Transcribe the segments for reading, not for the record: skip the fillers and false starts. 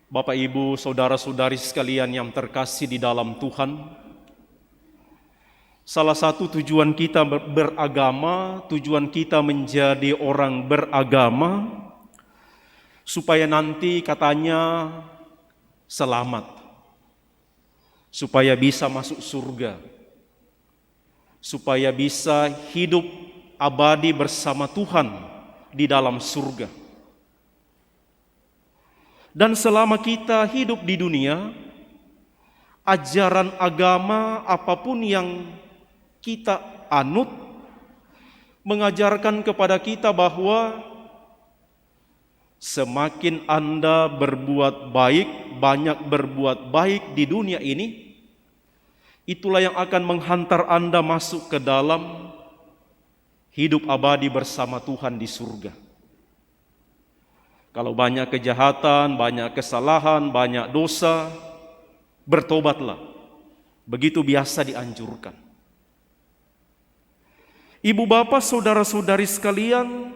Bapak, Ibu, saudara-saudari sekalian yang terkasih di dalam Tuhan, salah satu tujuan kita beragama, tujuan kita menjadi orang beragama, supaya nanti katanya selamat, supaya bisa masuk surga, supaya bisa hidup abadi bersama Tuhan di dalam surga. Dan selama kita hidup di dunia, ajaran agama apapun yang kita anut mengajarkan kepada kita bahwa semakin Anda berbuat baik, banyak berbuat baik di dunia ini, itulah yang akan menghantar Anda masuk ke dalam hidup abadi bersama Tuhan di surga. Kalau banyak kejahatan, banyak kesalahan, banyak dosa, bertobatlah. Begitu biasa dianjurkan. Ibu bapak, saudara-saudari sekalian,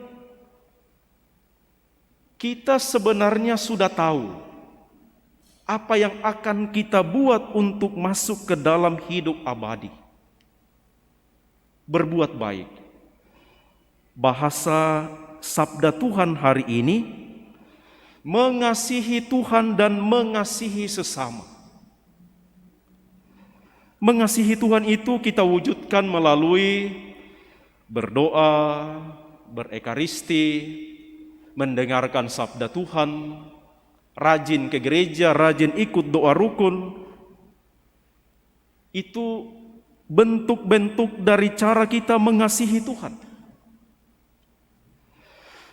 kita sebenarnya sudah tahu apa yang akan kita buat untuk masuk ke dalam hidup abadi. Berbuat baik. Bahasa sabda Tuhan hari ini, mengasihi Tuhan dan mengasihi sesama. Mengasihi Tuhan itu kita wujudkan melalui berdoa, berekaristi, mendengarkan sabda Tuhan, rajin ke gereja, rajin ikut doa rukun. Itu bentuk-bentuk dari cara kita mengasihi Tuhan.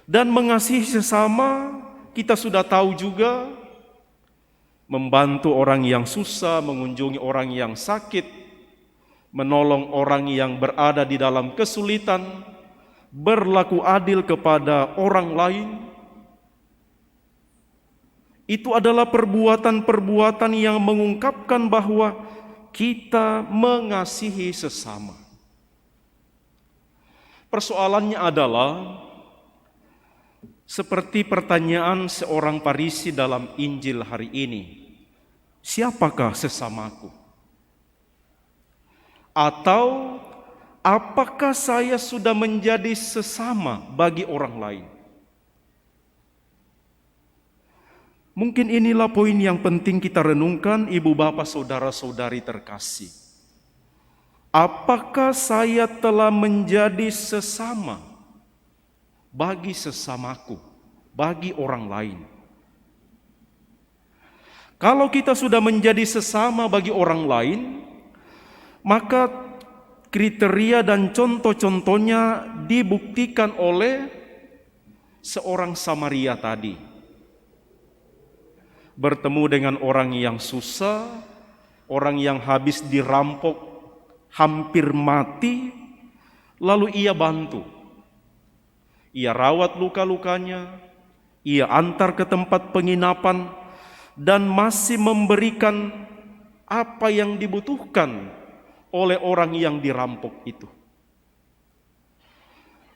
Dan mengasihi sesama, kita sudah tahu juga, membantu orang yang susah, mengunjungi orang yang sakit, menolong orang yang berada di dalam kesulitan, berlaku adil kepada orang lain. Itu adalah perbuatan-perbuatan yang mengungkapkan bahwa kita mengasihi sesama. Persoalannya adalah seperti pertanyaan seorang Farisi dalam Injil hari ini, siapakah sesamaku? Atau apakah saya sudah menjadi sesama bagi orang lain? Mungkin inilah poin yang penting kita renungkan, ibu bapak saudara-saudari terkasih. Apakah saya telah menjadi sesama bagi sesamaku, bagi orang lain? Kalau kita sudah menjadi sesama bagi orang lain, maka kriteria dan contoh-contohnya dibuktikan oleh seorang Samaria tadi. Bertemu dengan orang yang susah, orang yang habis dirampok, hampir mati, lalu ia bantu. Ia rawat luka-lukanya, ia antar ke tempat penginapan, dan masih memberikan apa yang dibutuhkan oleh orang yang dirampok itu.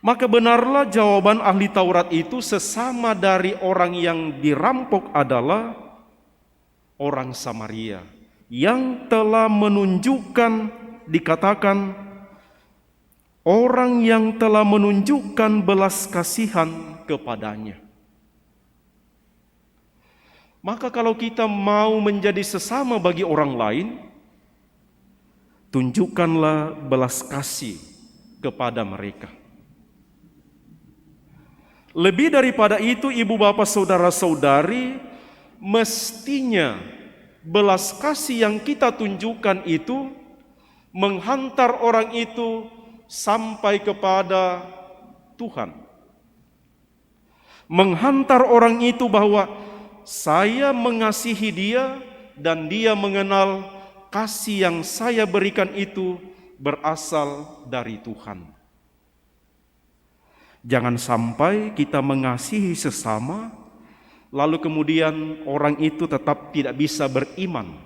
Maka benarlah jawaban ahli Taurat itu, sesama dari orang yang dirampok adalah orang Samaria yang telah menunjukkan, dikatakan, orang yang telah menunjukkan belas kasihan kepadanya. Maka kalau kita mau menjadi sesama bagi orang lain, tunjukkanlah belas kasih kepada mereka. Lebih daripada itu, ibu bapak saudara-saudari, mestinya belas kasih yang kita tunjukkan itu menghantar orang itu sampai kepada Tuhan. Menghantar orang itu bahwa saya mengasihi dia dan dia mengenal kasih yang saya berikan itu berasal dari Tuhan. Jangan sampai kita mengasihi sesama, lalu kemudian orang itu tetap tidak bisa beriman,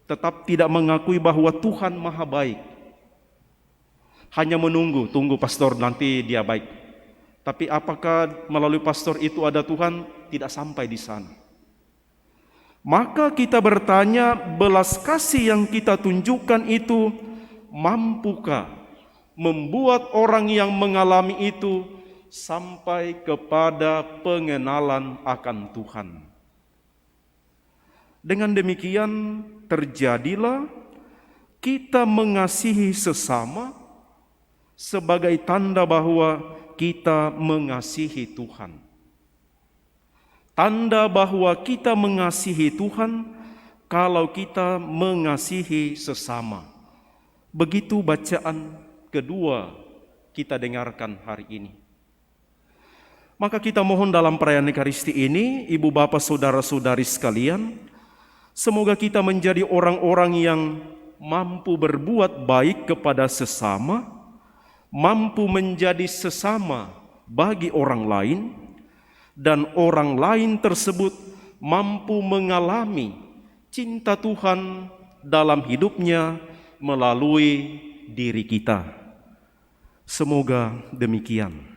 tetap tidak mengakui bahwa Tuhan Maha Baik. Hanya tunggu pastor nanti dia baik. Tapi apakah melalui pastor itu ada Tuhan? Tidak sampai di sana. Maka kita bertanya, belas kasih yang kita tunjukkan itu mampukah membuat orang yang mengalami itu sampai kepada pengenalan akan Tuhan? Dengan demikian terjadilah kita mengasihi sesama sebagai tanda bahwa kita mengasihi Tuhan. Tanda bahwa kita mengasihi Tuhan kalau kita mengasihi sesama. Begitu bacaan kedua kita dengarkan hari ini. Maka kita mohon dalam perayaan Ekaristi ini, Ibu Bapak Saudara-saudari sekalian, semoga kita menjadi orang-orang yang mampu berbuat baik kepada sesama, mampu menjadi sesama bagi orang lain, dan orang lain tersebut mampu mengalami cinta Tuhan dalam hidupnya melalui diri kita. Semoga demikian.